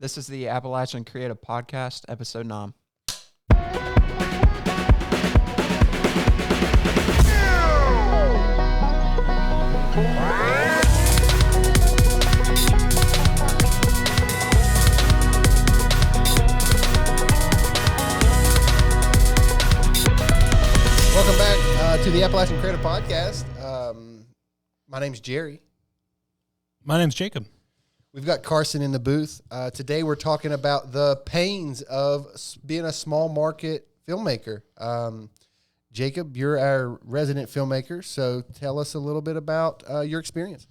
This is the Appalachian Creative Podcast, episode 9. Welcome back to the Appalachian Creative Podcast. My name's Jerry. My name's Jacob. We've got Carson in the booth. Today we're talking about the pains of being a small market filmmaker. Jacob, you're our resident filmmaker, so tell us a little bit about your experience.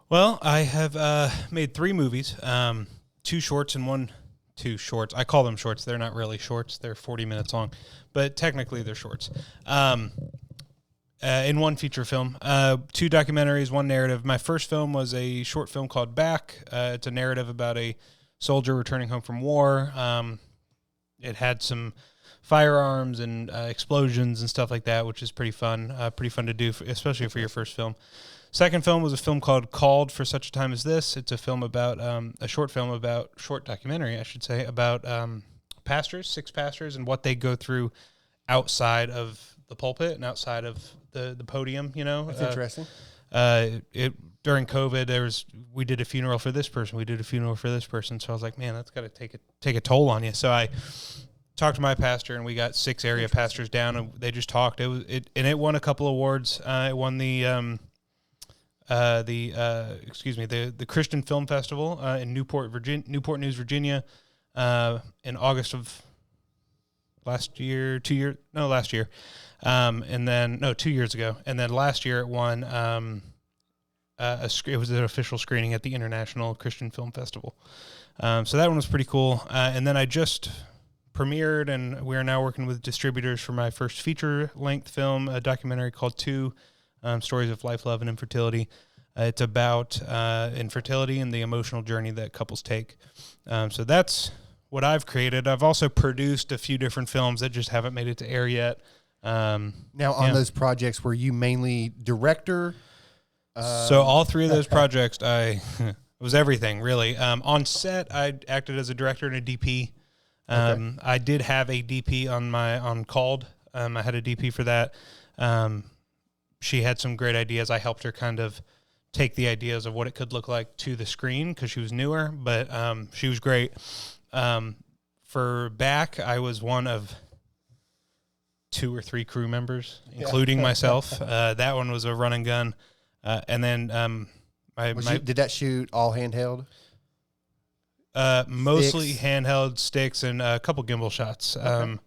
Well, I have made 3 movies, 2 shorts and 2 shorts. I call them shorts. They're not really shorts. They're 40 minutes long, but technically they're shorts. In 1 feature film, 2 documentaries, 1 narrative. My first film was a short film called Back. It's a narrative about a soldier returning home from war. It had some firearms and explosions and stuff like that, which is pretty fun to do, especially for your first film. Second film was a film called Called for Such a Time as This. It's a film about, short documentary, I should say, about pastors, 6 pastors, and what they go through outside of the pulpit and outside of the podium, you know. That's interesting. During COVID, we did a funeral for this person, we did a funeral for this person, so I was like, man, that's got to take a toll on you. So I talked to my pastor, and we got 6 area pastors down, and they just talked. It won a couple awards. It won the Christian Film Festival in Newport News, Virginia, in August of last year. 2 years ago. And then last year it won it was an official screening at the International Christian Film Festival. So that one was pretty cool. And then I just premiered, and we are now working with distributors for my first feature-length film, a documentary called 2 Stories of Life, Love, and Infertility. It's about infertility and the emotional journey that couples take. So that's what I've created. I've also produced a few different films that just haven't made it to air yet. Now, on those projects, were you mainly director? So all 3 of those projects, it was everything, really. On set, I acted as a director and a DP. Okay. I did have a DP on Called. I had a DP for that. She had some great ideas. I helped her kind of take the ideas of what it could look like to the screen because she was newer, but she was great. For Back, I was one of 2 or 3 crew members, including myself. That one was a run and gun. And then did that shoot all handheld? Mostly Sticks? handheld sticks and a couple gimbal shots. Okay.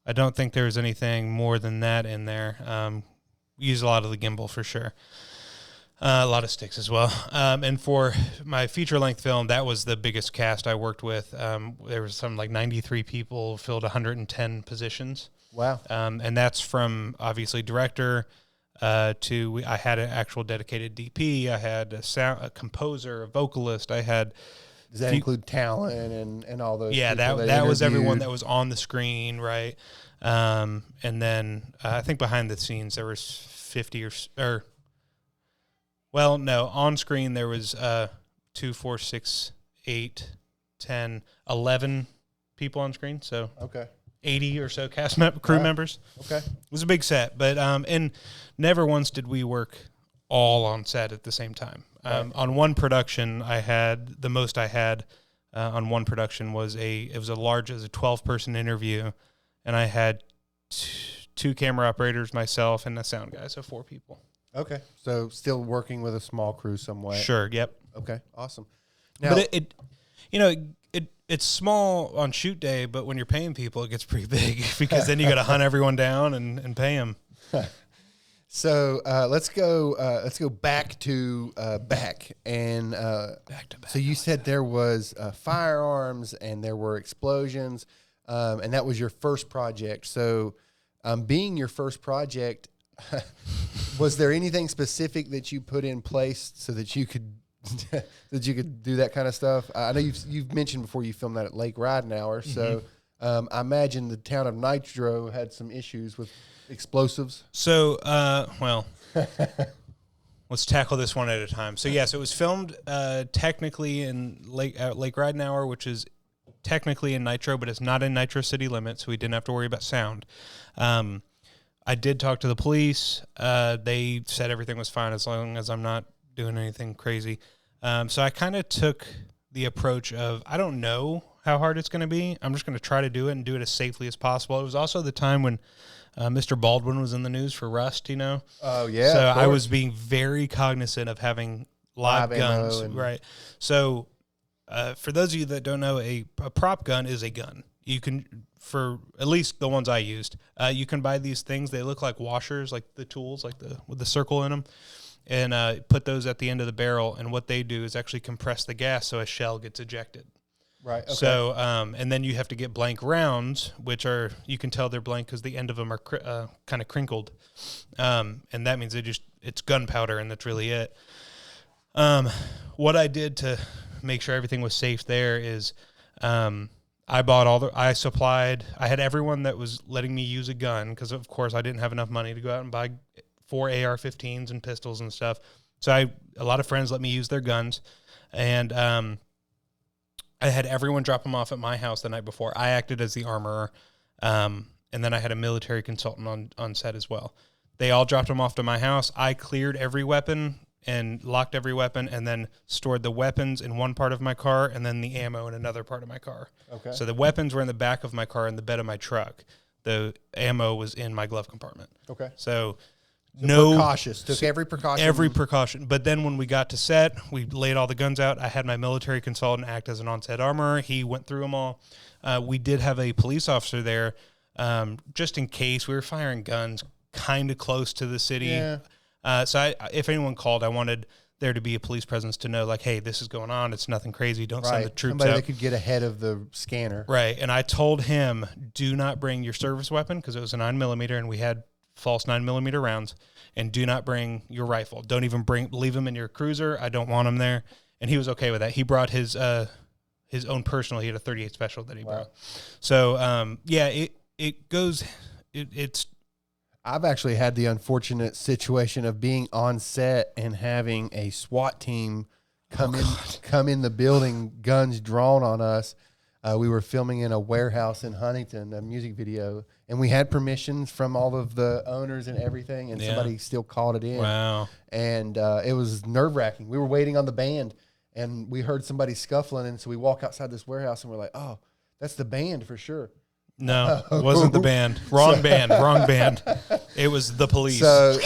I don't think there was anything more than that in there. We used a lot of the gimbal for sure. A lot of sticks as well. And for my feature-length film, that was the biggest cast I worked with. There was some 93 people, filled 110 positions. Wow. And that's from, obviously, director to I had an actual dedicated DP. I had a composer, a vocalist. I had... Does that include talent and all those? Yeah, that was everyone that was on the screen, right? And then I think behind the scenes there was 50 or well, no, on screen there was 2, 4, 6, 8, 10, 11 people on screen. So okay, 80 or so crew members. Okay, it was a big set, but and never once did we work all on set at the same time. Right. On one production, the most I had on one production was a 12-person interview, and I had 2 camera operators, myself, and a sound guy, so 4 people. Okay, so still working with a small crew somewhat. Sure. Yep. Okay. Awesome. Now, but it's small on shoot day, but when you're paying people, it gets pretty big because then you got to hunt everyone down and pay them. So let's go back to back and Back to back. So you said there was firearms and there were explosions, and that was your first project. So, being your first project, was there anything specific that you put in place so that you could do that kind of stuff? I know you've mentioned before you filmed that at Lake Ridenhour, so I imagine the town of Nitro had some issues with explosives. So, Let's tackle this one at a time. So yes, it was filmed technically in Lake Ridenhour, which is technically in Nitro, but it's not in Nitro city limits, so we didn't have to worry about sound. I did talk to the police. They said everything was fine as long as I'm not doing anything crazy. So I kind of took the approach of, I don't know how hard it's going to be. I'm just going to try to do it and do it as safely as possible. It was also the time when Mr. Baldwin was in the news for Rust, you know? Oh, yeah. So I was being very cognizant of having live guns. Right. So for those of you that don't know, a prop gun is a gun. You can, for at least the ones I used, you can buy these things. They look like washers, like the tools, like with the circle in them, and put those at the end of the barrel. And what they do is actually compress the gas so a shell gets ejected. Right. Okay. So, and then you have to get blank rounds, which are, you can tell they're blank because the end of them are kind of crinkled. And that means it's gunpowder, and that's really it. What I did to make sure everything was safe there is, I had everyone that was letting me use a gun, because of course I didn't have enough money to go out and buy 4 AR-15s and pistols and stuff. So a lot of friends let me use their guns, and I had everyone drop them off at my house the night before. I acted as the armorer, and then I had a military consultant on set as well. They all dropped them off to my house. I cleared every weapon and locked every weapon, and then stored the weapons in one part of my car and then the ammo in another part of my car. Okay. So the weapons were in the back of my car in the bed of my truck. The ammo was in my glove compartment. Okay. So cautious. Took every precaution. Every precaution. But then when we got to set, we laid all the guns out. I had my military consultant act as an on-set armorer. He went through them all. We did have a police officer there, just in case. We were firing guns kind of close to the city. Yeah. So if anyone called, I wanted there to be a police presence to know, like, hey, this is going on. It's nothing crazy. Don't send the troops Somebody out. that could get ahead of the scanner. Right. And I told him, do not bring your service weapon, because it was a 9mm, and we had false 9mm rounds, and do not bring your rifle. Don't even leave them in your cruiser. I don't want them there. And he was okay with that. He brought his own personal. He had a 38 special that he brought. So, it's. I've actually had the unfortunate situation of being on set and having a SWAT team come in the building, guns drawn on us. We were filming in a warehouse in Huntington, a music video, and we had permissions from all of the owners and everything, and somebody still called it in. Wow. And it was nerve-wracking. We were waiting on the band, and we heard somebody scuffling, and so we walk outside this warehouse, and we're like, oh, that's the band for sure. No, it wasn't the band. Wrong band. It was the police. So,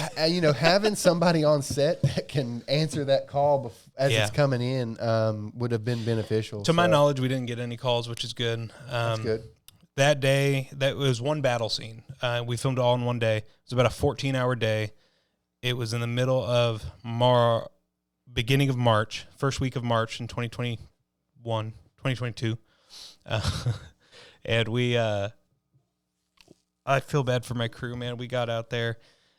having somebody on set that can answer that call as it's coming in would have been beneficial. To my knowledge, we didn't get any calls, which is good. That's good. That day, that was one battle scene. We filmed all in one day. It was about a 14-hour day. It was in the middle of beginning of March, first week of March in 2022. And I feel bad for my crew, man. We got out there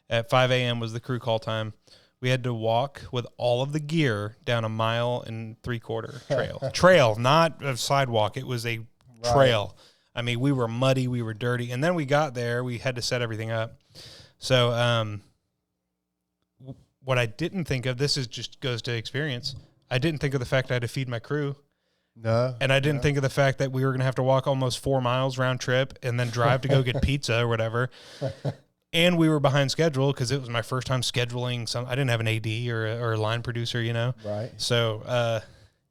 at 5 a.m. was the crew call time. We had to walk with all of the gear down a 1.75 trail. Trail, not a sidewalk. It was a trail. I mean, we were muddy, we were dirty. And then we got there, we had to set everything up. So what I didn't think of, this is just goes to experience. I didn't think of the fact I had to feed my crew. No. And I didn't think of the fact that we were going to have to walk almost 4 miles round trip and then drive to go get pizza or whatever. And we were behind schedule because it was my first time scheduling I didn't have an AD or a line producer, Right. So,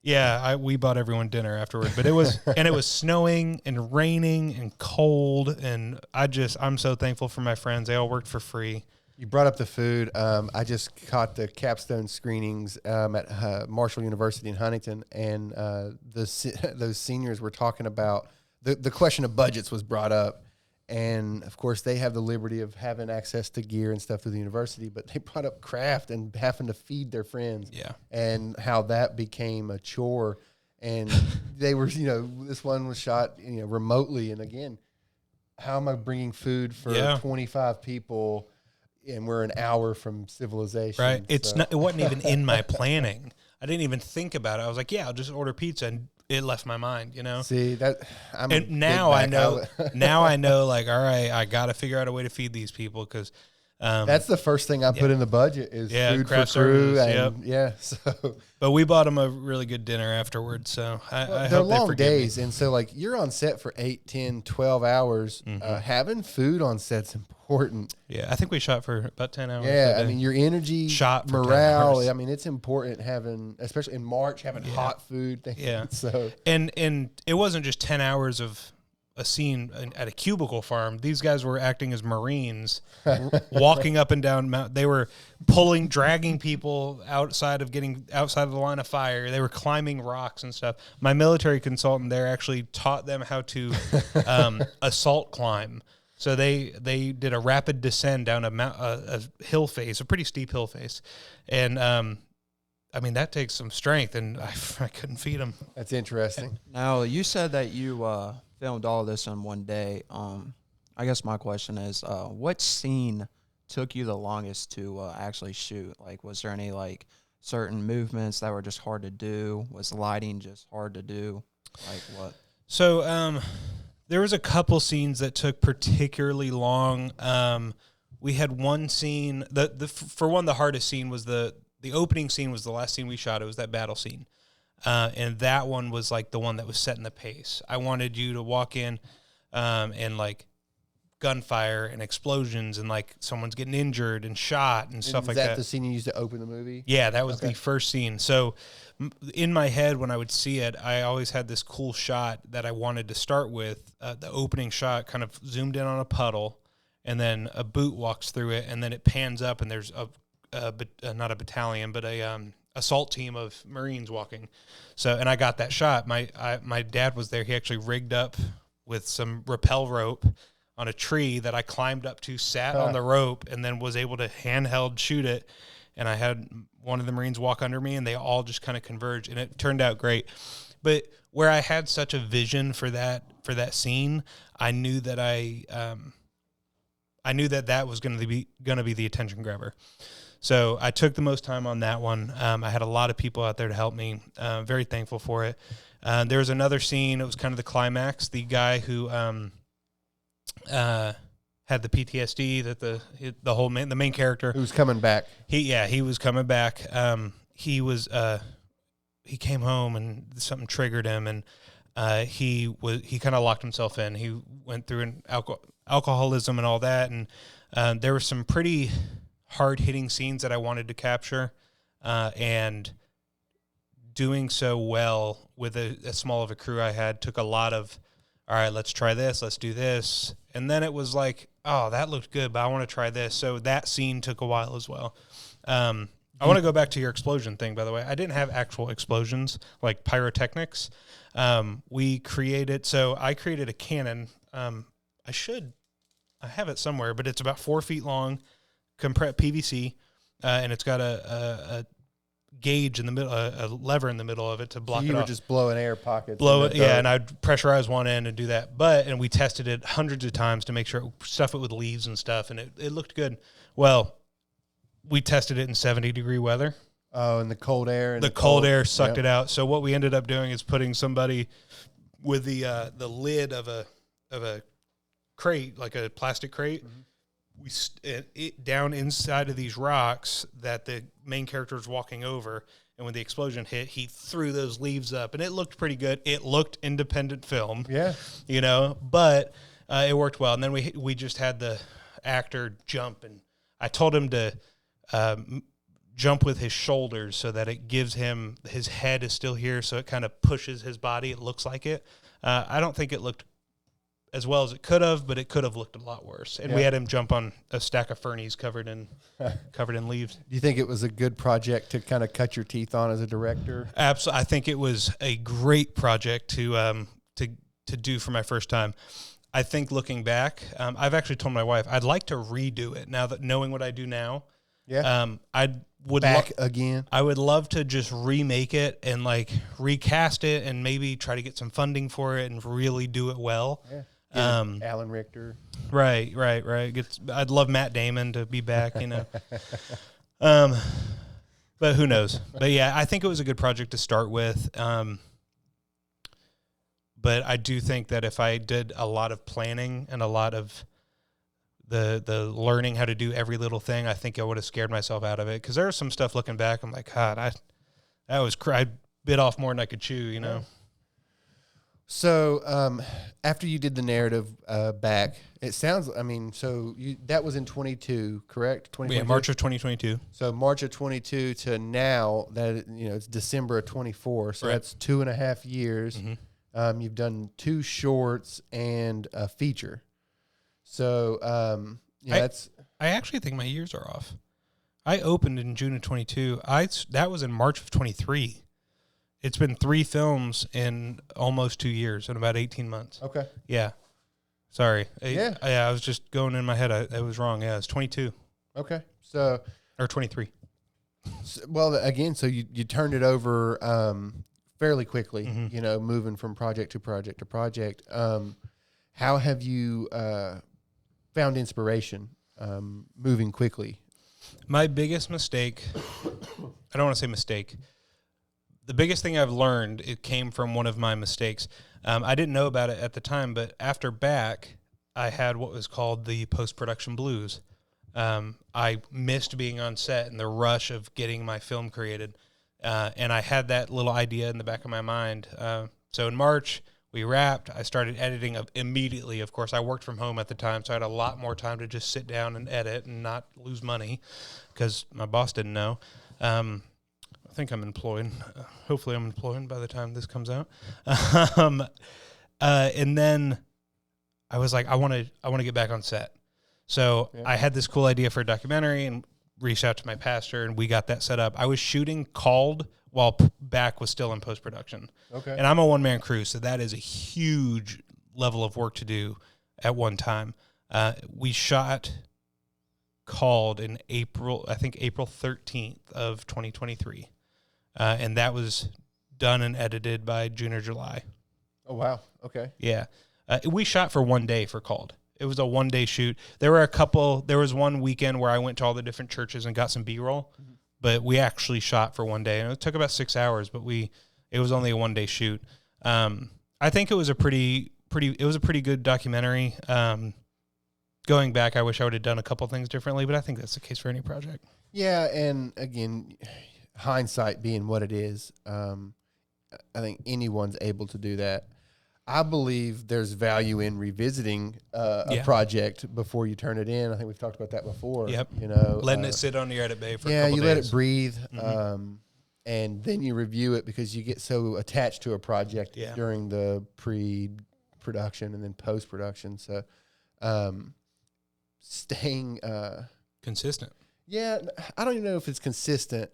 we bought everyone dinner afterward, but it was snowing and raining and cold. And I'm so thankful for my friends. They all worked for free. You brought up the food. I just caught the capstone screenings at Marshall University in Huntington, and those seniors were talking about the question of budgets was brought up, and of course they have the liberty of having access to gear and stuff through the university, but they brought up craft and having to feed their friends, and how that became a chore, and they were, this one was shot, remotely, and again, how am I bringing food for 25 people? And we're an hour from civilization. Right. It wasn't even in my planning. I didn't even think about it. I was like, I'll just order pizza, and it left my mind, See, that now I know, like, all right, I got to figure out a way to feed these people, because That's the first thing I put in the budget is food for craft crew. service, And so. But we bought them a really good dinner afterwards. So I They're hope they long forgive days. me. And so like you're on set for 8, 10, 12 hours. Having food on set's important. Yeah, I think we shot for about 10 hours. Yeah, I mean, your energy, Shot for 10 morale. hours. I mean, it's important having, especially in March, having hot food. Yeah. So And it wasn't just 10 hours of a scene at a cubicle farm. These guys were acting as Marines, walking up and down mountain. They were dragging people outside of the line of fire. They were climbing rocks and stuff. My military consultant there actually taught them how to assault climb. So they did a rapid descent down a hill face, a pretty steep hill face. And, I mean, that takes some strength, and I couldn't feed them. that's interesting. Now, you said that you filmed all this in one day. I guess my question is, what scene took you the longest to actually shoot? Like, was there any like certain movements that were just hard to do? Was lighting just hard to do? Like what? So there was a couple scenes that took particularly long. We had one scene. For one, the hardest scene was the opening scene was the last scene we shot. It was that battle scene. And that one was like the one that was setting the pace. I wanted you to walk in and like gunfire and explosions and like someone's getting injured and shot and stuff like that. Is that the scene you used to open the movie? Yeah, that was the first scene. So in my head, when I would see it, I always had this cool shot that I wanted to start with. The opening shot kind of zoomed in on a puddle, and then a boot walks through it, and then it pans up, and there's not a battalion, but a assault team of Marines walking. So, and I got that shot. My dad was there. He actually rigged up with some rappel rope on a tree that I climbed up to, sat on the rope, and then was able to handheld shoot it. And I had one of the Marines walk under me, and they all just kind of converged, and it turned out great. But where I had such a vision for that scene, I knew that that was going to be the attention grabber. So I took the most time on that one. I had a lot of people out there to help me. Very thankful for it. There was another scene. It was kind of the climax. The guy who had the PTSD that the main character Who's coming back? He was coming back. He came home and something triggered him, and he kind of locked himself in. He went through an alcoholism and all that, and there were some pretty hard-hitting scenes that I wanted to capture, and doing so well with as small of a crew I had took a lot of, all right, let's try this, let's do this. And then it was like, oh, that looked good, but I want to try this. So that scene took a while as well. I want to go back to your explosion thing, by the way. I didn't have actual explosions, like pyrotechnics. I created a cannon. I have it somewhere, but it's about 4 feet long, PVC, and it's got a gauge in the middle, a lever in the middle of it to block it off. You were just blowing air pockets. And I'd pressurize one end and do that. And we tested it hundreds of times to make sure stuff it with leaves and stuff, and it looked good. Well, we tested it in 70-degree weather. Oh, and the cold air. And the cold air sucked it out. So what we ended up doing is putting somebody with the lid of a crate, like a plastic crate. Mm-hmm. Down inside of these rocks that the main character was walking over, and when the explosion hit, he threw those leaves up, and it looked pretty good. It looked independent film, but it worked well. And then we just had the actor jump, and I told him to jump with his shoulders so that it gives him, his head is still here, so it kind of pushes his body. It looks like it. I don't think it looked as well as it could have, but it could have looked a lot worse. And we had him jump on a stack of fernies covered in leaves. Do you think it was a good project to kind of cut your teeth on as a director? Absolutely. I think it was a great project to do for my first time. I think looking back, I've actually told my wife I'd like to redo it now that knowing what I do now. Yeah. I would again. I would love to just remake it and like recast it and maybe try to get some funding for it and really do it well. Yeah. Alan Richter. Right. I'd love Matt Damon to be back, but who knows? But yeah, I think it was a good project to start with. But I do think that if I did a lot of planning and a lot of the learning how to do every little thing, I think I would have scared myself out of it. Because there's some stuff looking back, I'm like, God, I bit off more than I could chew, you know. So after you did the narrative back, it sounds, I mean, so that was in 22, correct? Yeah, March of 2022. So March of 22 to now, that, you know, it's December of 24. So Right. that's 2.5 years. Mm-hmm. You've done 2 shorts and a feature. So that's. I actually think my years are off. I opened in June of 22. That was in March of 23. It's been 3 films in almost 2 years, in about 18 months. Okay. Yeah. Sorry. Yeah. I was just going in my head. I was wrong. Yeah, it's 22. Okay. So. Or 23. Well, again, so you turned it over fairly quickly, Mm-hmm. you know, moving from project to project to project. How have you found inspiration moving quickly? My biggest mistake, I don't want to say mistake. The biggest thing I've learned, it came from one of my mistakes. I didn't know about it at the time, but after back, I had what was called the post-production blues. I missed being on set and the rush of getting my film created. And I had that little idea in the back of my mind. So in March, we wrapped. I started editing immediately. Of course, I worked from home at the time, so I had a lot more time to just sit down and edit and not lose money because my boss didn't know. I think I'm employed. Hopefully I'm employed by the time this comes out. And then I was like, I want to get back on set. So I had this cool idea for a documentary and reached out to my pastor, and we got that set up. I was shooting Called while Back was still in post-production. Okay. And I'm a one-man crew, so that is a huge level of work to do at one time. We shot Called in April 13th of 2023. And that was done and edited by June or July. Oh, wow. Okay. Yeah. We shot for 1 day for Called. It was a 1 day shoot. There was one weekend where I went to all the different churches and got some B-roll, but we actually shot for 1 day, and it took about 6 hours, but it was only a 1 day shoot. I think it was a pretty good documentary. Going back, I wish I would have done a couple things differently, but I think that's the case for any project. Yeah. And again, hindsight being what it is, I think anyone's able to do that. I believe there's value in revisiting a project before you turn it in. I think we've talked about that before. Yep. You know, letting it sit on your edit bay for a yeah, couple you days. let it breathe, and then you review it because you get so attached to a project during the pre-production and then post-production. So, staying consistent. Yeah, I don't even know if it's consistent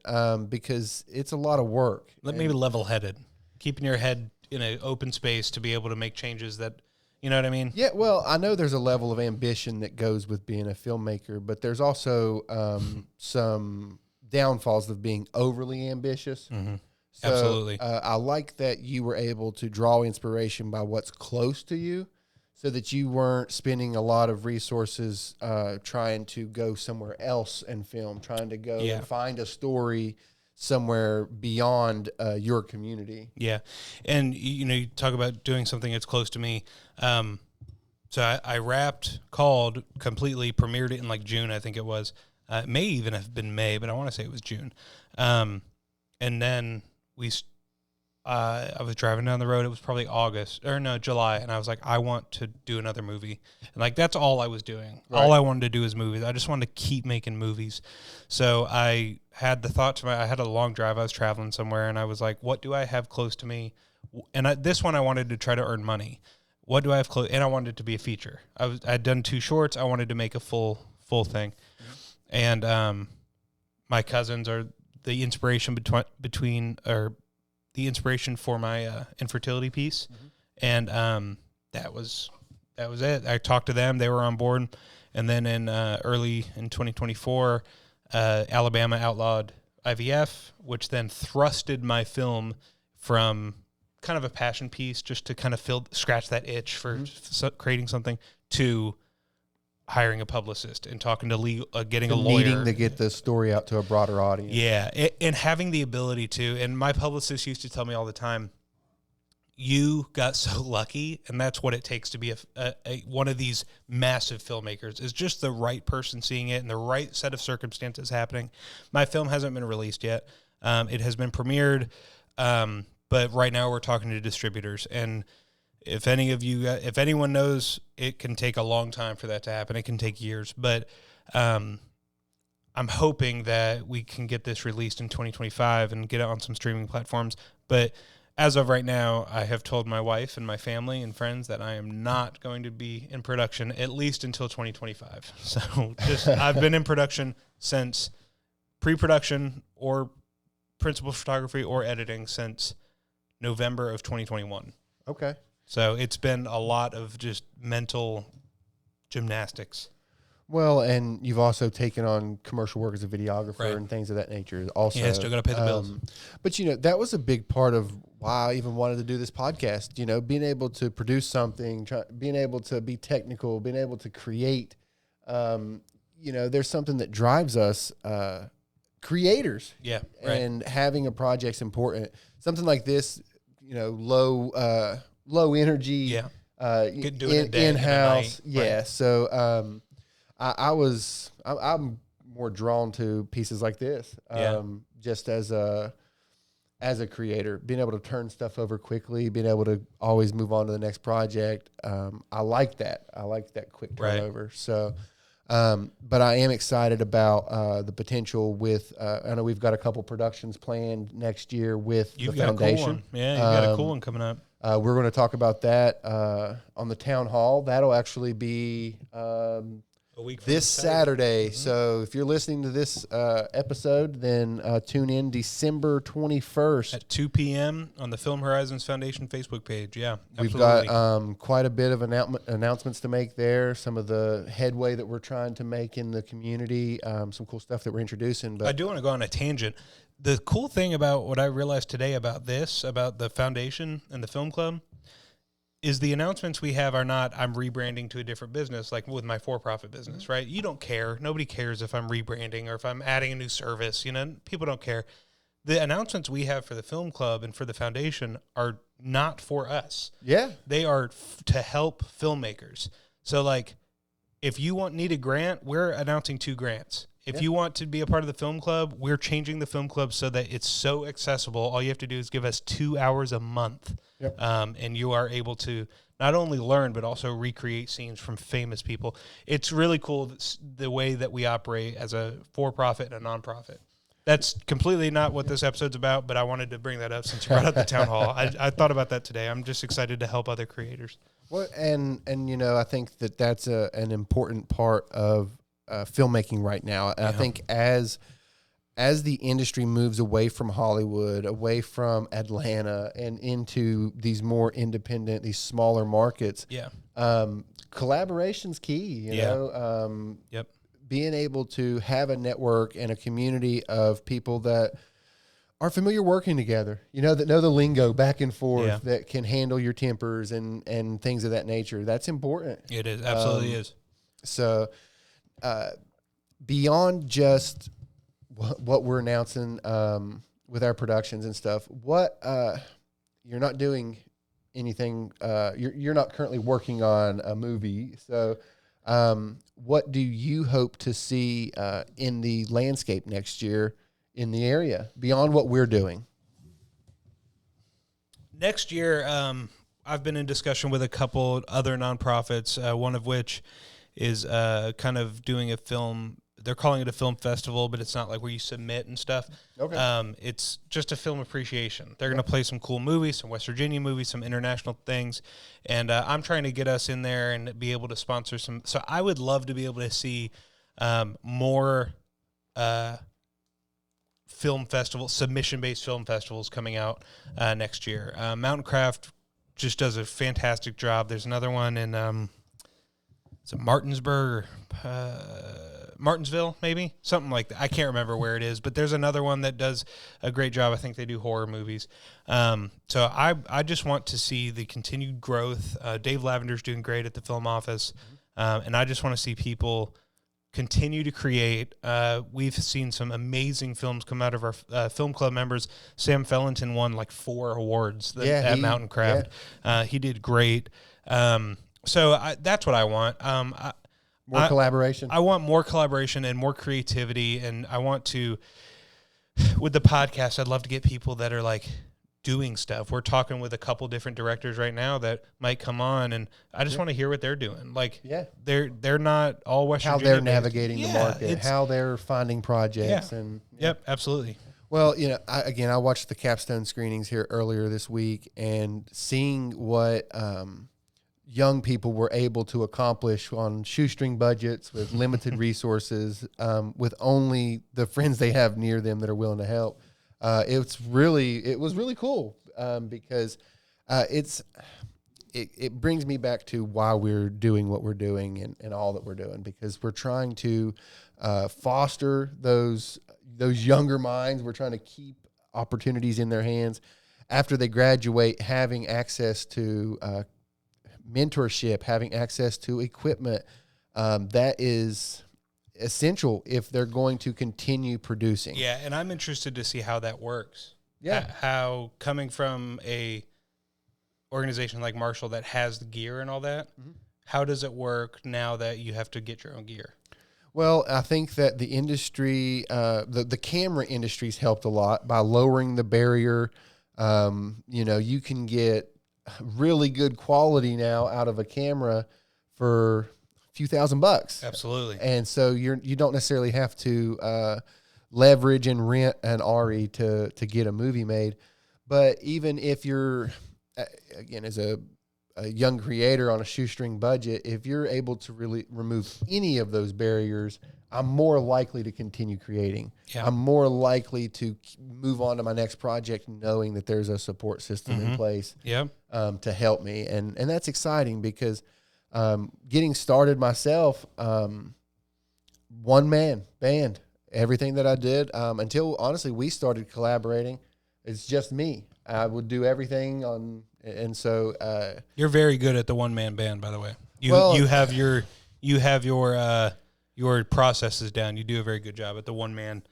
because it's a lot of work. Maybe level-headed, keeping your head in an open space to be able to make changes that, you know what I mean? Yeah, well, I know there's a level of ambition that goes with being a filmmaker, but there's also some downfalls of being overly ambitious. Mm-hmm. So, Absolutely. I like that you were able to draw inspiration by what's close to you so that you weren't spending a lot of resources trying to go somewhere else and film, trying to go and find a story somewhere beyond your community. Yeah. And, you talk about doing something that's close to me. So I wrapped Called completely, premiered it in like June, I think it was. It may even have been May, but I want to say it was June. And then I was driving down the road. It was probably July. And I was like, I want to do another movie. And like, that's all I was doing. Right. All I wanted to do is movies. I just wanted to keep making movies. So I had the thought I had a long drive. I was traveling somewhere and I was like, what do I have close to me? And this one, I wanted to try to earn money. What do I have close? And I wanted it to be a feature. I'd done 2 shorts. I wanted to make a full thing. And my cousins are the inspiration the inspiration for my infertility piece. And that was it. I talked to them. They were on board. And then early in 2024, Alabama outlawed IVF, which then thrusted my film from kind of a passion piece just to kind of scratch that itch for creating something to hiring a publicist and talking to getting a lawyer. Needing to get the story out to a broader audience. Yeah, and having the ability to. And my publicist used to tell me all the time, you got so lucky, and that's what it takes to be one of these massive filmmakers, is just the right person seeing it and the right set of circumstances happening. My film hasn't been released yet. It has been premiered, but right now we're talking to distributors. And if anyone knows, it can take a long time for that to happen. It can take years, but I'm hoping that we can get this released in 2025 and get it on some streaming platforms. But as of right now, I have told my wife and my family and friends that I am not going to be in production at least until 2025. So I've been in production since pre-production or principal photography or editing since November of 2021. Okay. So it's been a lot of just mental gymnastics. Well, and you've also taken on commercial work as a videographer Right. and things of that nature. Also, Yeah, still got to pay the bills. But that was a big part of why I even wanted to do this podcast. Being able to produce something, being able to be technical, being able to create. There's something that drives us, creators. Yeah, right. And having a project's important. Something like this, low energy. Yeah. Doing it in-house. Yeah. Right. So, I'm more drawn to pieces like this. Just as a creator, being able to turn stuff over quickly, being able to always move on to the next project. I like that. I like that quick turnover. Right. So, but I am excited about the potential with. I know we've got a couple productions planned next year with the foundation. Cool one. Yeah, you've got a cool one coming up. We're going to talk about that on the town hall. That'll actually be a week from this Saturday. Mm-hmm. So if you're listening to this episode, then tune in December 21st at 2 p.m. on the Film Horizons Foundation Facebook page. Yeah, we've got quite a bit of announcements to make there. Some of the headway that we're trying to make in the community. Some cool stuff that we're introducing. But I do want to go on a tangent. The cool thing about what I realized today about the foundation and the film club, is the announcements we have are not, I'm rebranding to a different business, like with my for-profit business, mm-hmm. right? You don't care. Nobody cares if I'm rebranding or if I'm adding a new service. People don't care. The announcements we have for the film club and for the foundation are not for us. Yeah. They are to help filmmakers. So, if you need a grant, we're announcing 2 grants. If you want to be a part of the film club, we're changing the film club so that it's so accessible. All you have to do is give us 2 hours a month. Yep. And you are able to not only learn, but also recreate scenes from famous people. It's really cool the way that we operate as a for-profit and a nonprofit. That's completely not what this episode's about, but I wanted to bring that up since you brought up the town hall. I thought about that today. I'm just excited to help other creators. Well, and I think that's an important part of filmmaking right now. And I think as the industry moves away from Hollywood, away from Atlanta, and into these more independent, these smaller markets, collaboration's key. You know, being able to have a network and a community of people that are familiar working together, that know the lingo back and forth, that can handle your tempers and things of that nature. That's important. It is. Absolutely is. So beyond just what we're announcing with our productions and stuff, what you're not doing anything, you're not currently working on a movie. So what do you hope to see in the landscape next year in the area beyond what we're doing? Next year, I've been in discussion with a couple other nonprofits, one of which is kind of doing a film. They're calling it a film festival, but it's not like where you submit and stuff. Okay. It's just a film appreciation. They're going to play some cool movies, some West Virginia movies, some international things. And I'm trying to get us in there and be able to sponsor some. So I would love to be able to see more film festivals, submission-based film festivals coming out next year. Mountain Craft just does a fantastic job. There's another one in is it Martinsburg or Martinsville, maybe? Something like that. I can't remember where it is, but there's another one that does a great job. I think they do horror movies. So I just want to see the continued growth. Dave Lavender's doing great at the film office, and I just want to see people continue to create. We've seen some amazing films come out of our film club members. Sam Fellington won like 4 awards at Mountain Craft. Yeah. He did great. So that's what I want. More collaboration. I want more collaboration and more creativity, and I want to, with the podcast, I'd love to get people that are like doing stuff. We're talking with a couple different directors right now that might come on, and I just want to hear what they're doing. Like, they're not all Western how Virginia they're navigating the market, how they're finding projects, and Yep, absolutely. Well, I watched the capstone screenings here earlier this week, and seeing what young people were able to accomplish on shoestring budgets with limited resources, with only the friends they have near them that are willing to help. It was really cool, because it brings me back to why we're doing what we're doing and all that we're doing, because we're trying to foster those younger minds. We're trying to keep opportunities in their hands after they graduate, having access to mentorship, having access to equipment. That is essential if they're going to continue producing. Yeah, and I'm interested to see how that works. Yeah. How coming from a organization like Marshall that has the gear and all that, how does it work now that you have to get your own gear? Well, I think that the industry, the camera industry's helped a lot by lowering the barrier. You can get really good quality now out of a camera for a few $1,000. Absolutely. And so you don't necessarily have to leverage and rent an RE to get a movie made. But even if you're, again, as a young creator on a shoestring budget, if you're able to really remove any of those barriers, I'm more likely to continue creating. Yeah. I'm more likely to move on to my next project knowing that there's a support system in place to help me. And that's exciting because getting started myself, one-man band, everything that I did, until, honestly, we started collaborating, it's just me. I would do everything on, and so you're very good at the one-man band, by the way. You have your processes down. You do a very good job at the one man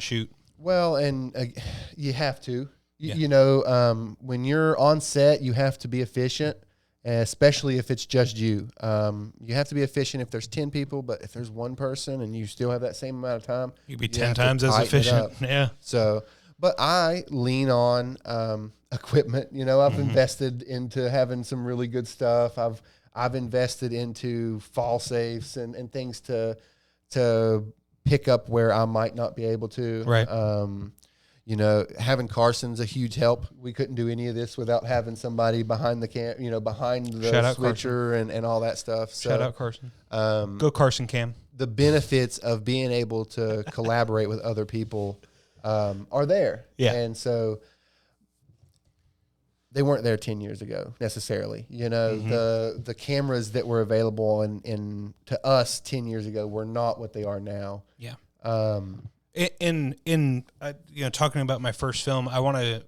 shoot. Well, and you have to. When you're on set, you have to be efficient, especially if it's just you. You have to be efficient if there's 10 people, but if there's one person and you still have that same amount of time, you'd be 10 times as efficient. Yeah. So, but I lean on equipment. I've invested into having some really good stuff. I've invested into fall safes and things to pick up where I might not be able to. Right. Having Carson's a huge help. We couldn't do any of this without having somebody behind the behind the switcher and all that stuff. So, shout out Carson. Go Carson Cam. The benefits of being able to collaborate with other people are there. Yeah. And so they weren't there 10 years ago necessarily. The cameras that were available and to us 10 years ago were not what they are now. Yeah. Talking about my first film, I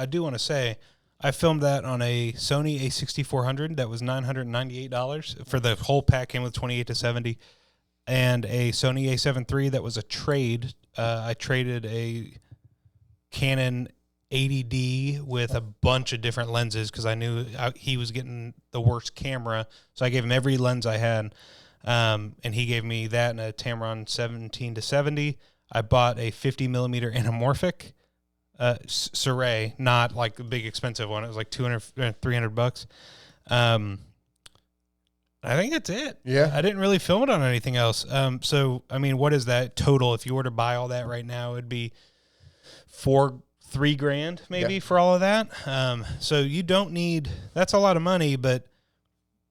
do want to say I filmed that on a Sony A6400 that was $998 for the whole pack, came with 28 to 70, and a Sony A7 III that was a trade. I traded a Canon 80D with a bunch of different lenses because I knew he was getting the worst camera, so I gave him every lens I had, and he gave me that and a Tamron 17 to 70. I bought a 50 millimeter anamorphic Siré, not like a big expensive one. It was like $200-$300. I think that's it. Yeah, I didn't really film it on anything else. So I mean, what is that total? If you were to buy all that right now, it'd be $3,000 maybe for all of that. So you don't need, that's a lot of money, but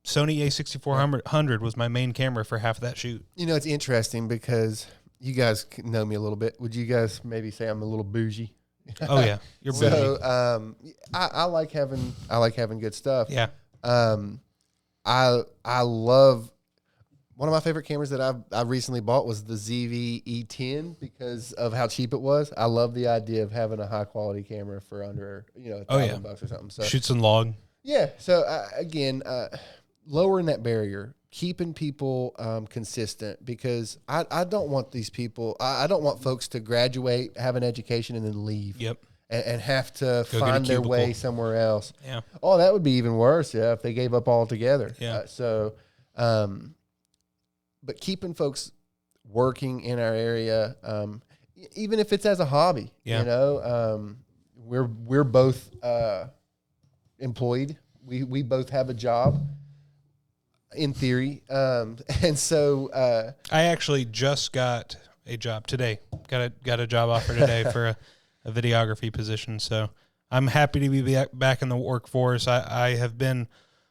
Sony A6400 was my main camera for half of that shoot. It's interesting because you guys know me a little bit. Would you guys maybe say I'm a little bougie? Oh yeah, you're bougie. So I like having good stuff. Yeah. I love, one of my favorite cameras that I recently bought was the ZV E10 because of how cheap it was. I love the idea of having a high quality camera for under $1,000 or something. So shoots and log. Yeah. So again, lowering that barrier, keeping people consistent, because I don't want these people, I don't want folks to graduate, have an education, and then leave. Yep. And have to Go find their way cubicle. somewhere else. Yeah. Oh, that would be even worse, yeah, if they gave up altogether. Yeah. But keeping folks working in our area, even if it's as a hobby, Yeah. you know, we're both employed. We both have a job, in theory, and so I actually just got a job today. Got a job offer today for a videography position. So I'm happy to be back in the workforce. I have been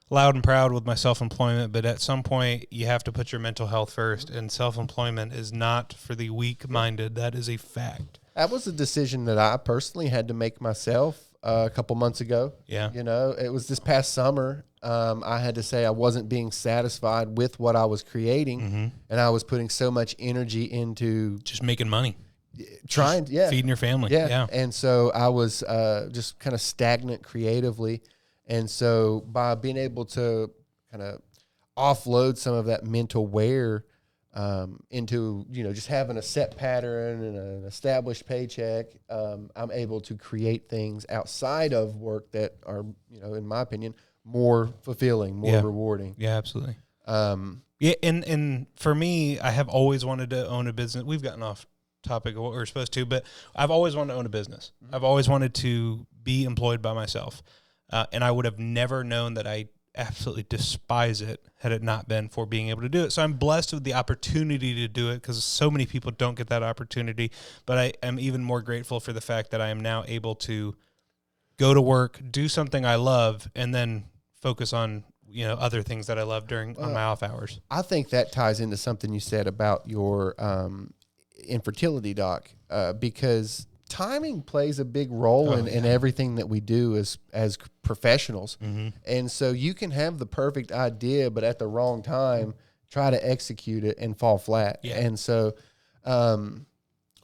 loud and proud with my self-employment, but at some point you have to put your mental health first, and self-employment is not for the weak-minded. That is a fact. that was a decision that I personally had to make myself a couple months ago. Yeah. You know, it was this past summer. I had to say I wasn't being satisfied with what I was creating, and I was putting so much energy into Just making money. trying, Feeding your family. Yeah. And so I was just kind of stagnant creatively. And so by being able to kind of offload some of that mental wear into, you know, just having a set pattern and an established paycheck, I'm able to create things outside of work that are, you know, in my opinion, more fulfilling, more rewarding. Yeah, absolutely. Yeah, and for me, I have always wanted to own a business. We've gotten off topic of what we were supposed to, but I've always wanted to own a business. I've always wanted to be employed by myself. And I would have never known that I absolutely despise it had it not been for being able to do it. So I'm blessed with the opportunity to do it, because so many people don't get that opportunity. But I am even more grateful for the fact that I am now able to go to work, do something I love, and then focus on, you know, other things that I love on my off hours. I think that ties into something you said about your infertility, Doc, because timing plays a big role in everything that we do as professionals. And so you can have the perfect idea, but at the wrong time, try to execute it and fall flat. Yeah. And so,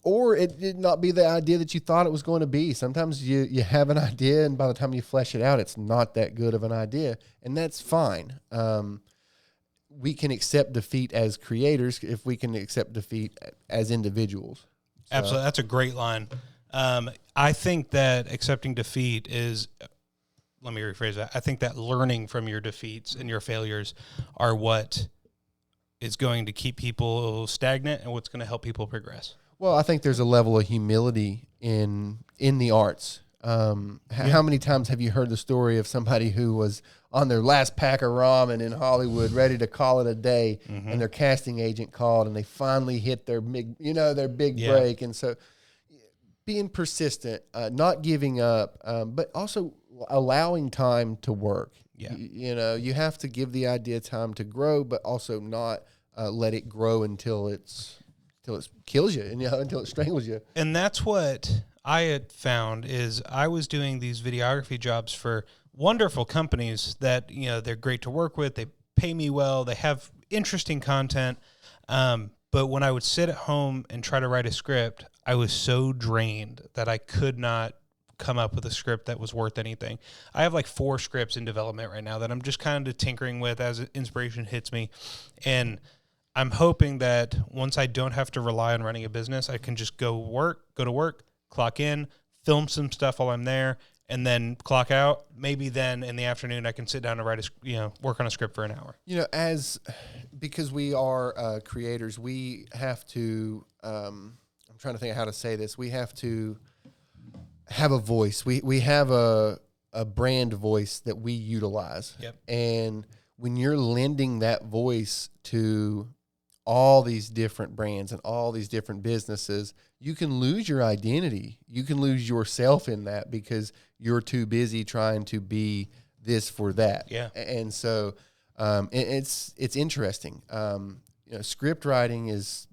or it did not be the idea that you thought it was going to be. Sometimes you have an idea, and by the time you flesh it out, it's not that good of an idea, and that's fine. We can accept defeat as creators if we can accept defeat as individuals. So. Absolutely. That's a great line. I think that accepting defeat is, let me rephrase that. I think that learning from your defeats and your failures are what is going to keep people stagnant and what's going to help people progress. Well, I think there's a level of humility in the arts. How many times have you heard the story of somebody who was on their last pack of ramen in Hollywood, ready to call it a day, and their casting agent called, and they finally hit their big break. And so being persistent, not giving up, but also allowing time to work. Yeah. You know, you have to give the idea time to grow, but also not let it grow until it kills you, and until it strangles you. And that's what I had found is I was doing these videography jobs for wonderful companies that, you know, they're great to work with. They pay me well. They have interesting content. But when I would sit at home and try to write a script, I was so drained that I could not come up with a script that was worth anything. I have like 4 scripts in development right now that I'm just kind of tinkering with as inspiration hits me. And I'm hoping that once I don't have to rely on running a business, I can just go to work, clock in, film some stuff while I'm there, and then clock out. Maybe then in the afternoon I can sit down and work on a script for an hour. You know, because we are creators, we have to. I'm trying to think of how to say this. We have to have a voice. We have a brand voice that we utilize. Yep. And when you're lending that voice to all these different brands and all these different businesses, you can lose your identity. You can lose yourself in that because you're too busy trying to be this for that. Yeah. And so it's interesting. Script writing is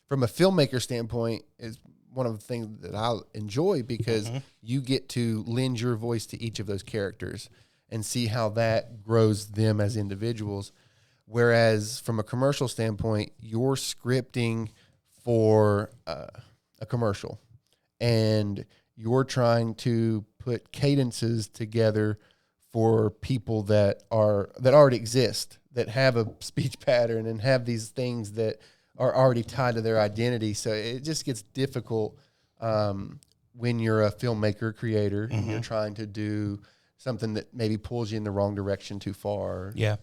from a filmmaker standpoint is one of the things that I enjoy because you get to lend your voice to each of those characters and see how that grows them as individuals. Whereas from a commercial standpoint, you're scripting for a commercial and you're trying to put cadences together for people that already exist, that have a speech pattern and have these things that are already tied to their identity. So it just gets difficult when you're a filmmaker, creator, and you're trying to do something that maybe pulls you in the wrong direction too far. Yeah.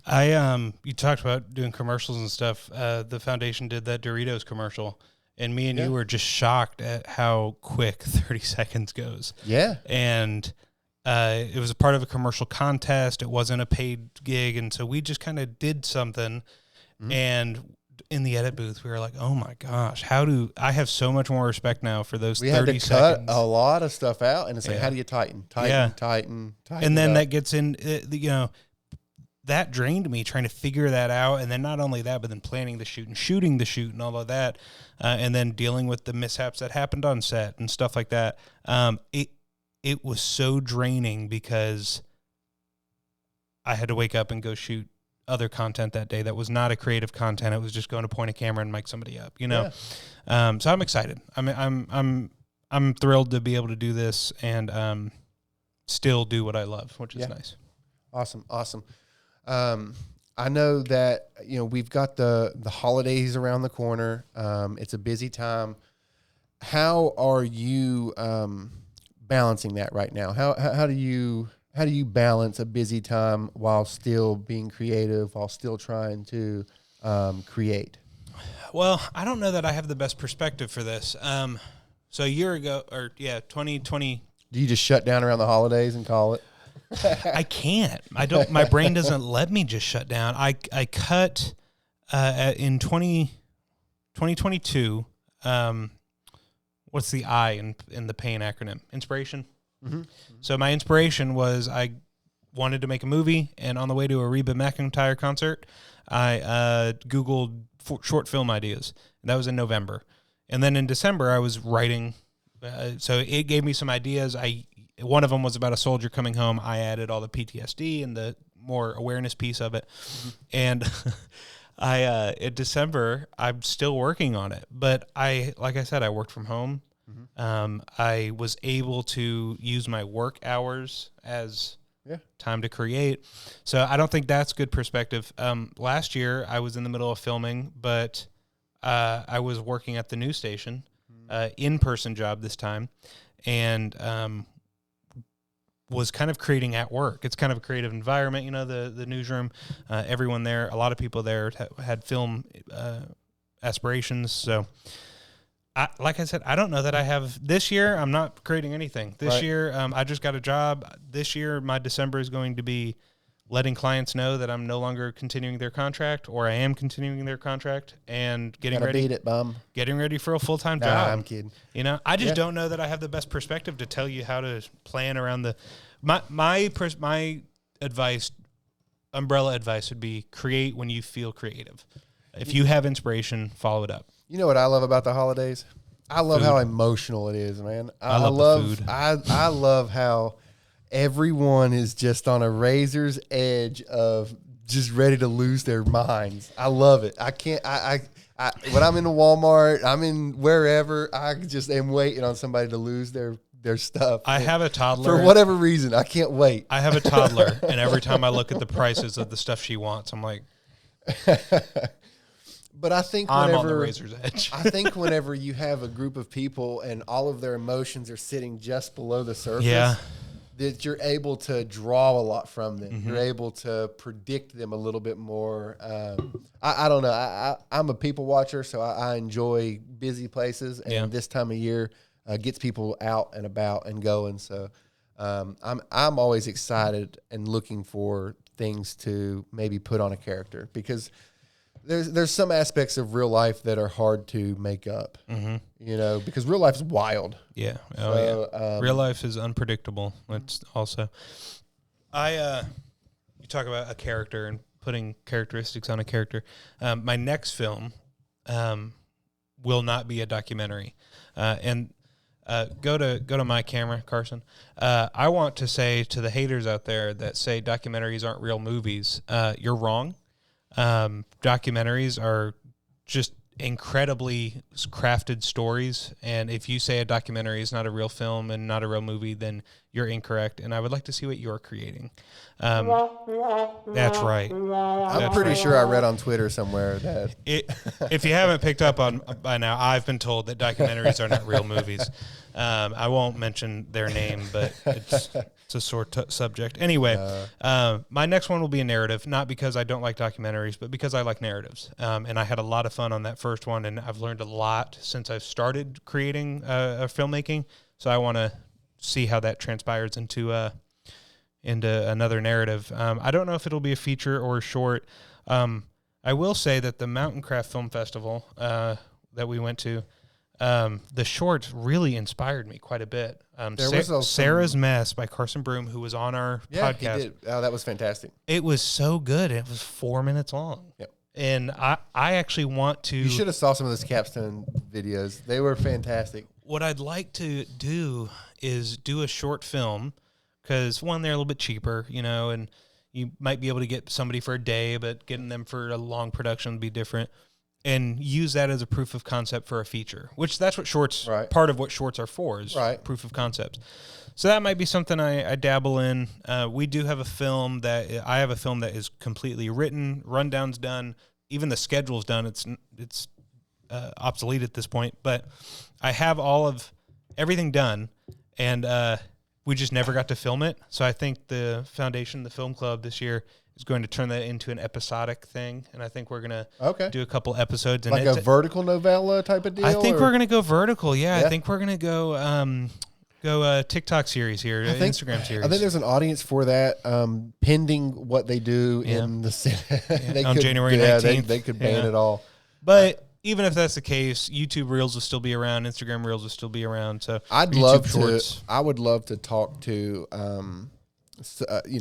You talked about doing commercials and stuff. The foundation did that Doritos commercial, and me and you were just shocked at how quick 30 seconds goes. Yeah. And it was a part of a commercial contest. It wasn't a paid gig. And so we just kind of did something. And in the edit booth, we were like, oh my gosh, I have so much more respect now for those 30 seconds. We had to cut a lot of stuff out, and it's like, how do you tighten? And then that gets in, that drained me trying to figure that out. And then not only that, but then planning the shoot and shooting the shoot and all of that. And then dealing with the mishaps that happened on set and stuff like that. It was so draining because I had to wake up and go shoot other content that day that was not a creative content. It was just going to point a camera and mic somebody up, So I'm excited. I'm thrilled to be able to do this and still do what I love, which is nice. Awesome. I know that we've got the holidays around the corner. It's a busy time. How are you balancing that right now? How do you balance a busy time while still being creative, while still trying to create? Well, I don't know that I have the best perspective for this. So a year ago, 2020. Do you just shut down around the holidays and call it? I can't. I don't. My brain doesn't let me just shut down. I cut in 2022. What's the I in the PAIN acronym? Inspiration. Mm-hmm. So my inspiration was I wanted to make a movie, and on the way to a Reba McEntire concert, I Googled short film ideas. And that was in November. And then in December, I was writing. So it gave me some ideas. One of them was about a soldier coming home. I added all the PTSD and the more awareness piece of it. Mm-hmm. And in December, I'm still working on it. But like I said, I worked from home. Mm-hmm. I was able to use my work hours as time to create. So I don't think that's good perspective. Last year, I was in the middle of filming, but I was working at the news station, in-person job this time, and was kind of creating at work. It's kind of a creative environment, the newsroom, everyone there, a lot of people there had film aspirations. So like I said, I don't know that I have this year. I'm not creating anything this year. I just got a job this year. My December is going to be letting clients know that I'm no longer continuing their contract, or I am continuing their contract, and getting ready. Beat it, bum. Getting ready for a full-time job. I'm kidding. I just don't know that I have the best perspective to tell you how to plan around my advice, umbrella advice would be create when you feel creative. If you have inspiration, follow it up. You know what I love about the holidays? I love how emotional it is, man. I love the food. I love how everyone is just on a razor's edge of just ready to lose their minds. I love it. I can't. I when I'm in a Walmart, I'm in wherever, I just am waiting on somebody to lose their stuff. I have a toddler. For whatever reason, I can't wait. I have a toddler, and every time I look at the prices of the stuff she wants, I'm like, but I think I'm on the razor's edge. I think whenever you have a group of people and all of their emotions are sitting just below the surface, that you're able to draw a lot from them. Mm-hmm. You're able to predict them a little bit more. I don't know. I'm a people watcher, so I enjoy busy places, and this time of year gets people out and about and going. So I'm always excited and looking for things to maybe put on a character, because there's some aspects of real life that are hard to make up, because real life is wild. Yeah. Real life is unpredictable. It's also, you talk about a character and putting characteristics on a character. My next film will not be a documentary. And go to my camera, Carson. I want to say to the haters out there that say documentaries aren't real movies, you're wrong. Documentaries are just incredibly crafted stories. And if you say a documentary is not a real film and not a real movie, then you're incorrect. And I would like to see what you're creating. That's right. I'm pretty sure I read on Twitter somewhere that if you haven't picked up on by now, I've been told that documentaries are not real movies. I won't mention their name, but it's a sore subject. Anyway, my next one will be a narrative, not because I don't like documentaries, but because I like narratives. And I had a lot of fun on that first one, and I've learned a lot since I've started creating filmmaking. So I want to see how that transpires into another narrative. I don't know if it'll be a feature or a short. I will say that the Mountain Craft Film Festival that we went to, the short really inspired me quite a bit. Sarah's Mess by Carson Broom, who was on our podcast. He did. Oh, that was fantastic. It was so good. It was 4 minutes long. Yep. And I actually want to... You should have saw some of those capstone videos. They were fantastic. What I'd like to do is do a short film, because one, they're a little bit cheaper, and you might be able to get somebody for a day, but getting them for a long production would be different. And use that as a proof of concept for a feature, which that's what shorts, part of what shorts are for, is proof of concepts. So that might be something I dabble in. We do have I have a film that is completely written, rundown's done, even the schedule's done. It's obsolete at this point, but I have everything done, and we just never got to film it. So I think the Foundation, the film club this year, is going to turn that into an episodic thing, and I think we're going to do a couple episodes. Like a vertical novella type of deal? I think we're going to go vertical, yeah. I think we're going to go TikTok series here, Instagram series. I think there's an audience for that, pending what they do in the on January 19th. They could ban it all. But even if that's the case, YouTube Reels will still be around, Instagram Reels will still be around. So I would love to talk to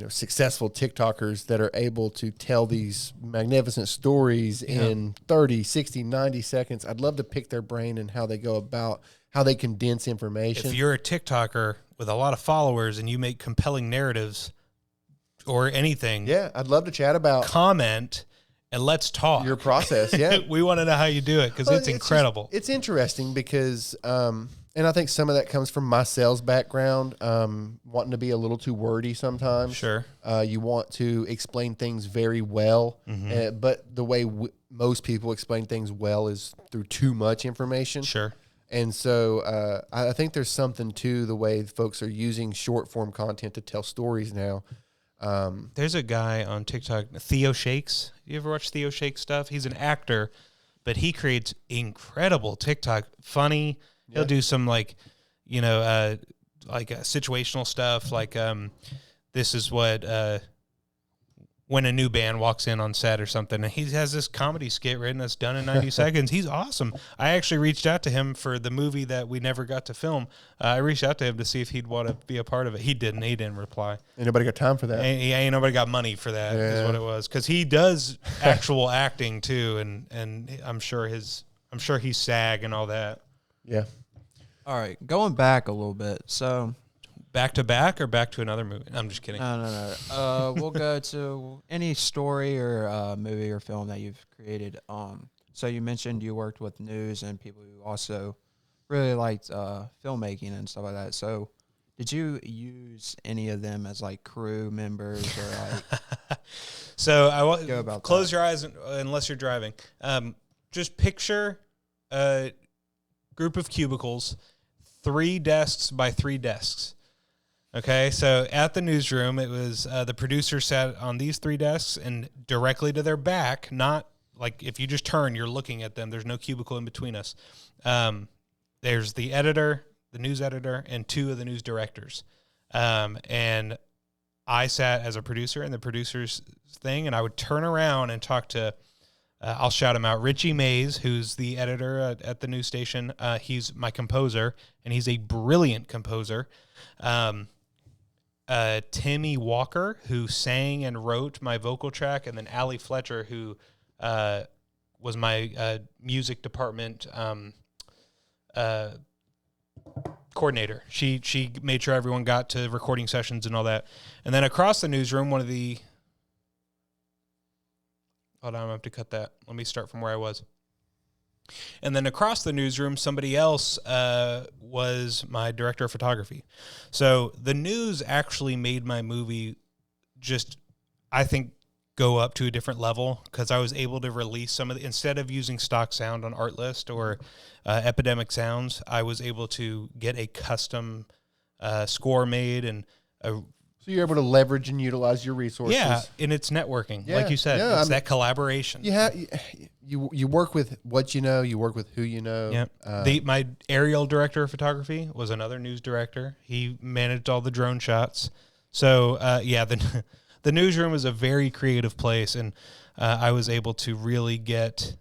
successful TikTokers that are able to tell these magnificent stories in 30, 60, 90 seconds. I'd love to pick their brain and how they go about, how they condense information. If you're a TikToker with a lot of followers and you make compelling narratives or anything, I'd love to chat about. Comment and let's talk. Your process, We want to know how you do it, because it's incredible. It's interesting because... and I think some of that comes from my sales background, wanting to be a little too wordy sometimes. Sure. You want to explain things very well, but the way most people explain things well is through too much information. Sure. And so I think there's something to the way folks are using short form content to tell stories now. There's a guy on TikTok, Theo Shakes. You ever watch Theo Shakes stuff? He's an actor, but he creates incredible TikTok, funny. He'll do some situational stuff, like this is what when a new band walks in on set or something, and he has this comedy skit written that's done in 90 seconds. He's awesome. I actually reached out to him for the movie that we never got to film. I reached out to him to see if he'd want to be a part of it. He didn't. He didn't reply. Ain't nobody got time for that. Ain't nobody got money for that. Is what it was. Because he does actual acting too, and I'm sure he's SAG and all that. Yeah. All right, going back a little bit. So, back to back or back to another movie? I'm just kidding. No. We'll go to any story or movie or film that you've created. So you mentioned you worked with news and people who also really liked filmmaking and stuff like that. So, did you use any of them as like crew members or like? So I want close your eyes unless you're driving. Just picture a group of cubicles. 3 desks by 3 desks. Okay, so at the newsroom, it was the producer sat on these 3 desks, and directly to their back, not like if you just turn, you're looking at them. There's no cubicle in between us. There's the editor, the news editor, and 2 of the news directors. And I sat as a producer in the producer's thing, and I would turn around and talk to I'll shout him out. Richie Mays, who's the editor at the news station. He's my composer, and he's a brilliant composer. Timmy Walker, who sang and wrote my vocal track, and then Allie Fletcher, who was my music department coordinator. She made sure everyone got to recording sessions and all that. And then across the newsroom, one of the... Hold on, I'm going to have to cut that. Let me start from where I was. And then across the newsroom, somebody else was my director of photography. So the news actually made my movie just, I think, go up to a different level because I was able to release some of the, instead of using stock sound on Artlist or Epidemic Sounds, I was able to get a custom score made and So you're able to leverage and utilize your resources. yeah, and it's networking, Yeah, like you said. yeah, It's that collaboration. You work with what you know. You work with who you know. Yep. My aerial director of photography was another news director. He managed all the drone shots. So the newsroom was a very creative place, and I was able to really get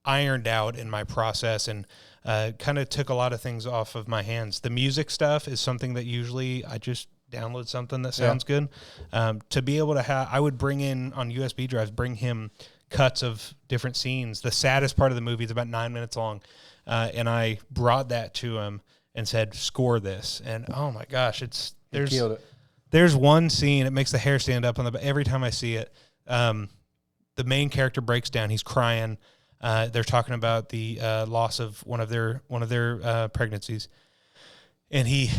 ironed out in my process and kind of took a lot of things off of my hands. The music stuff is something that usually I just download something that sounds good. To be able to have, I would bring in on USB drives, bring him cuts of different scenes. The saddest part of the movie is about 9 minutes long. And I brought that to him and said, score this. And oh my gosh, there's one scene, it makes the hair stand up on every time I see it. The main character breaks down. He's crying. They're talking about the loss of one of their pregnancies, and he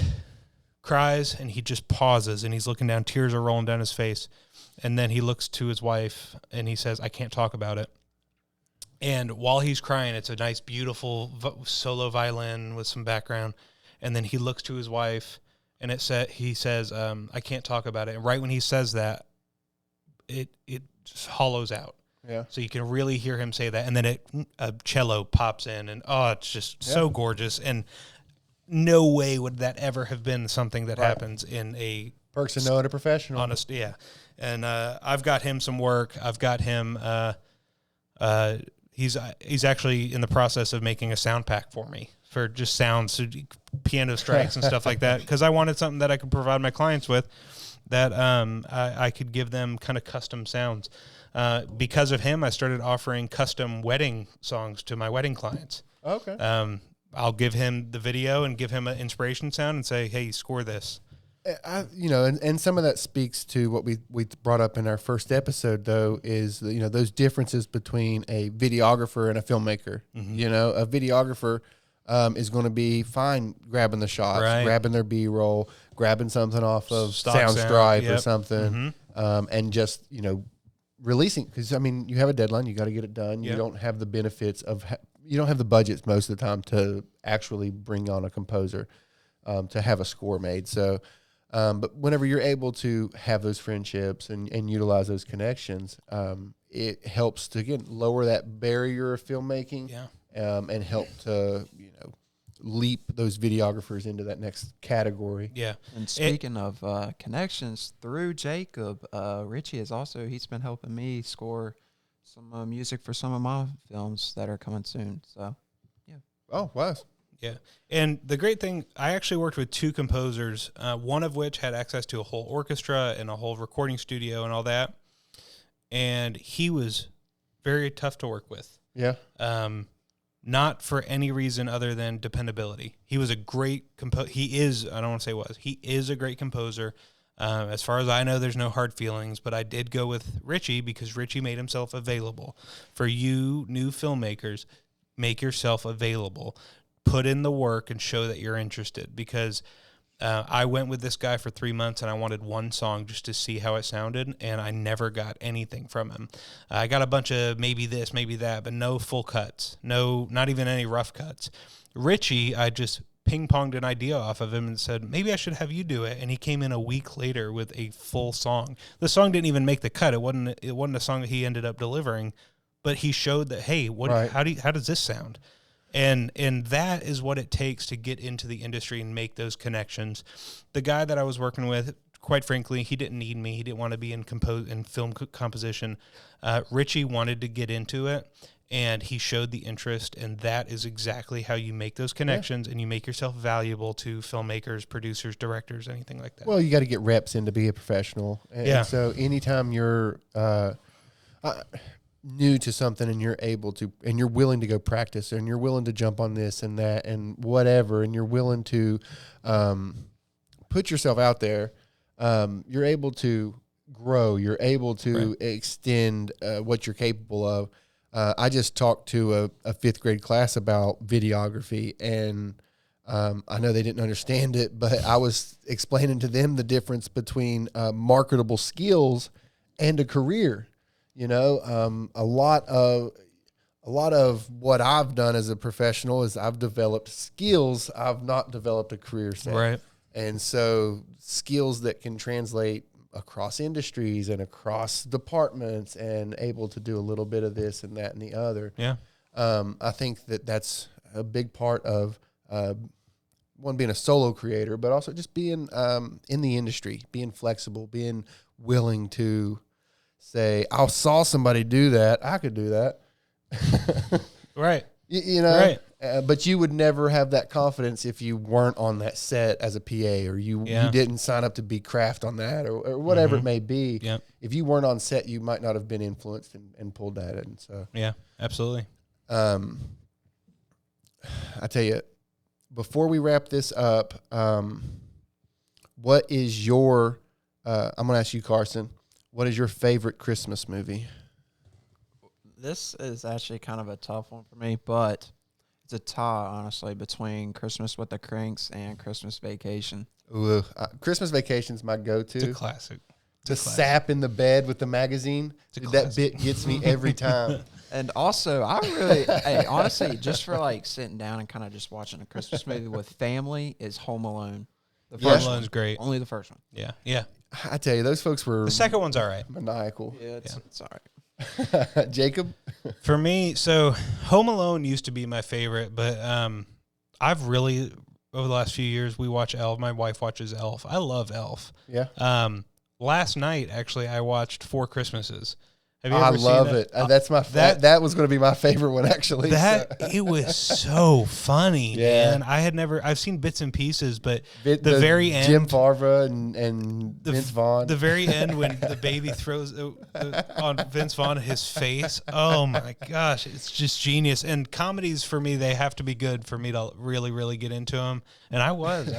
cries and he just pauses and he's looking down. Tears are rolling down his face, and then he looks to his wife and he says, "I can't talk about it." And while he's crying, it's a nice, beautiful solo violin with some background, and then he looks to his wife and he says, "I can't talk about it." And right when he says that, it just hollows out. Yeah. So you can really hear him say that. And then a cello pops in, and it's just so gorgeous. And no way would that ever have been something that happens in a perks of knowing a professional. Honest, yeah. And I've got him some work. I've got him. He's actually in the process of making a sound pack for me for just sounds, so piano strikes and stuff like that. Because I wanted something that I could provide my clients with, that I could give them kind of custom sounds. Because of him, I started offering custom wedding songs to my wedding clients. Okay. I'll give him the video and give him an inspiration sound and say, "Hey, score this." And some of that speaks to what we brought up in our first episode, though, is those differences between a videographer and a filmmaker. Mm-hmm. A videographer is going to be fine grabbing the shots, grabbing their B-roll, grabbing something off of Soundstripe or something, and just releasing, because you have a deadline, you got to get it done. You don't have the benefits of you don't have the budgets most of the time to actually bring on a composer to have a score made. So, but whenever you're able to have those friendships and utilize those connections, it helps to again lower that barrier of filmmaking, and help to leap those videographers into that next category. Yeah. And speaking of connections, through Jacob, Richie he's been helping me score some music for some of my films that are coming soon. So, yeah. Oh, wow. Yeah. And the great thing, I actually worked with two composers, one of which had access to a whole orchestra and a whole recording studio and all that. And he was very tough to work with. Yeah. Not for any reason other than dependability. He was a great he is a great composer. As far as I know, there's no hard feelings, but I did go with Richie because Richie made himself available. For you new filmmakers, make yourself available. Put in the work and show that you're interested, because I went with this guy for 3 months and I wanted one song just to see how it sounded, and I never got anything from him. I got a bunch of maybe this, maybe that, but no full cuts, not even any rough cuts. Richie, I just ping-ponged an idea off of him and said, maybe I should have you do it, and he came in a week later with a full song. The song didn't even make the cut. It wasn't a song that he ended up delivering, but he showed that, hey, how does this sound? And that is what it takes to get into the industry and make those connections. The guy that I was working with, quite frankly, he didn't need me. He didn't want to be in film composition. Richie wanted to get into it, and he showed the interest, and that is exactly how you make those connections and you make yourself valuable to filmmakers, producers, directors, anything like that. Well, you got to get reps in to be a professional. And so anytime you're new to something and you're able to, and you're willing to go practice, and you're willing to jump on this and that and whatever, and you're willing to put yourself out there, you're able to grow. You're able to extend what you're capable of. I just talked to a fifth grade class about videography, and I know they didn't understand it, but I was explaining to them the difference between marketable skills and a career. You know, a lot of what I've done as a professional is I've developed skills. I've not developed a career set. Right. And so skills that can translate across industries and across departments and able to do a little bit of this and that and the other. Yeah. I think that that's a big part of one, being a solo creator, but also just being in the industry, being flexible, being willing to say, I saw somebody do that. I could do that. Right. You know, right. But you would never have that confidence if you weren't on that set as a PA, or you didn't sign up to be craft on that, or whatever it may be. Yep. If you weren't on set, you might not have been influenced and pulled at it. And so, yeah, absolutely. I tell you, before we wrap this up, what is your, I'm going to ask you, Carson, what is your favorite Christmas movie? This is actually kind of a tough one for me, but it's a tie, honestly, between Christmas with the Cranks and Christmas Vacation. Ooh, Christmas Vacation's my go-to. It's a classic. The sap in the bed with the magazine, that bit gets me every time. And also, I really, hey, honestly, just for like sitting down and kind of just watching a Christmas movie with family is Home Alone. The Home Alone's great. Only the first one. Yeah, yeah. I tell you, those folks were The second one's all right. maniacal. Yeah, it's all right. Jacob? For me, so Home Alone used to be my favorite, but I've really, over the last few years, we watch Elf. My wife watches Elf. I love Elf. Yeah. Last night, actually, I watched Four Christmases. Have you ever I seen love that? it. That's my that was going to be my favorite one, actually. It was so funny. Yeah. Man. I've seen bits and pieces, but the very end, Jim Farva and Vince Vaughn. the very end when the baby throws on Vince Vaughn his face. Oh my gosh, it's just genius. And comedies for me, they have to be good for me to really, really get into them. And I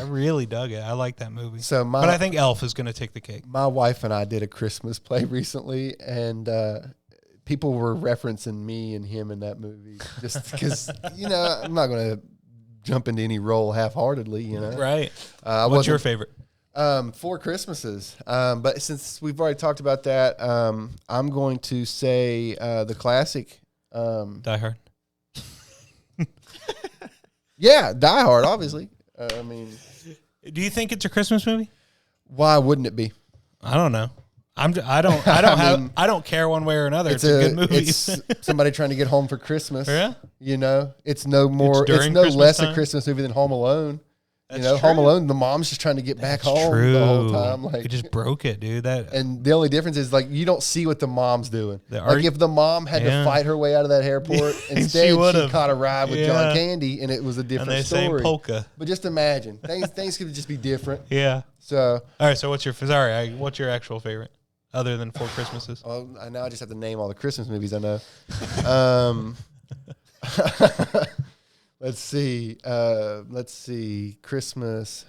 really dug it. I like that movie. But I think Elf is going to take the cake. My wife and I did a Christmas play recently, and people were referencing me and him in that movie just because, you know, I'm not going to jump into any role half-heartedly, you know. Right. What's your favorite? Four Christmases. But since we've already talked about that, I'm going to say the classic. Die Hard. Yeah, Die Hard, obviously. I mean, do you think it's a Christmas movie? why wouldn't it be? I don't know. I don't care one way or another. It's a good movie. It's somebody trying to get home for Christmas. Yeah. You know, it's no more. It's no Christmas less time? a Christmas movie than Home Alone. That's you know, true. Home Alone, the mom's just trying to get back home True. the whole time. Like, it just broke it, dude. and the only difference is like you don't see what the mom's doing. The Like if the mom had to fight her way out of that airport, instead she caught a ride with John Candy, and it was a different and they story. sang polka. But just imagine things could just be different. Yeah. So, All right. So what's your what's your actual favorite other than Four Christmases? well, now I just have to name all the Christmas movies I know. Let's see. Christmas.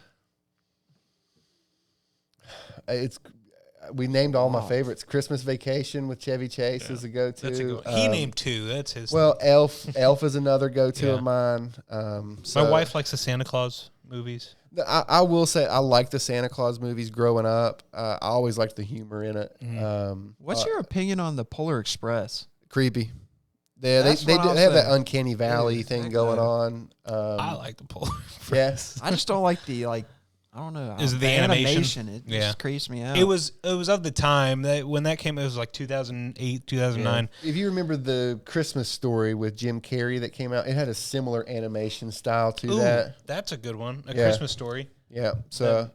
We named all my favorites. Christmas Vacation with Chevy Chase is a go-to. That's a good one. He named two. That's his. Well, Elf is another go-to of mine. My wife likes the Santa Claus movies. I will say I like the Santa Claus movies growing up. I always liked the humor in it. What's your opinion on the Polar Express? Creepy. Yeah, they have that uncanny valley thing going on. I like the Polar. Yes, I just don't like the I don't know. Is it the animation? It just creeps me out. It was of the time that when that came. It was like 2008, 2009. Yeah. If you remember the Christmas Story with Jim Carrey that came out, it had a similar animation style to that. That's a good one. A Christmas Story. Yeah. So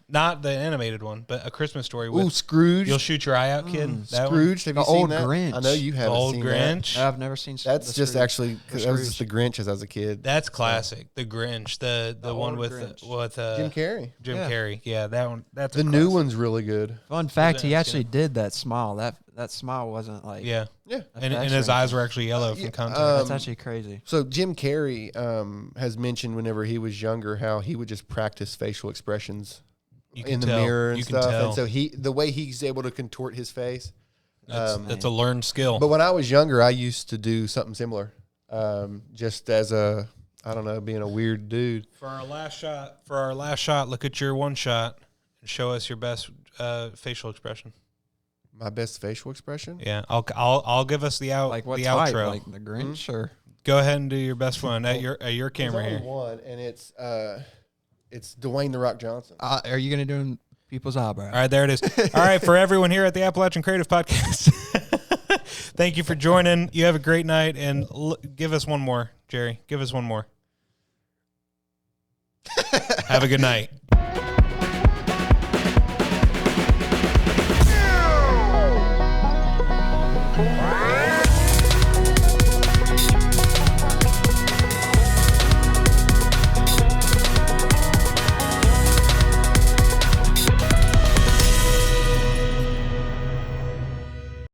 not the animated one, but A Christmas Story. With Scrooge. You'll Shoot Your Eye Out, Kid. That Scrooge. Have you The seen old that? Grinch. I know you haven't Old seen Grinch. I've never seen. That's the just Scrooge. actually that was just the Grinch as I was a kid. That's classic. The Grinch. The one old with Grinch. Jim Carrey. Jim Yeah. Carrey. Yeah, that one. That's The new one's really good. Fun fact: he Yeah. actually did that smile. That smile wasn't like Yeah, Yeah. and effects his or eyes were actually yellow from Yeah, contact. That's actually crazy. So Jim Carrey has mentioned whenever he was younger how he would just practice facial expressions in the mirror and stuff. And so the way he's able to contort his face. That's a learned skill. But when I was younger, I used to do something similar, just as being a weird dude. For our last shot, look at your one shot and show us your best facial expression. My best facial expression? Yeah, I'll give us the outro. Like the Grinch, or go ahead and do your best one at your camera There's here. only one, and it's Dwayne the Rock Johnson. are you gonna do people's eyebrows? All right, there it is. All right, for everyone here at the Appalachian Creative Podcast, thank you for joining. You have a great night, and give us one more, Jerry. Give us one more. Have a good night.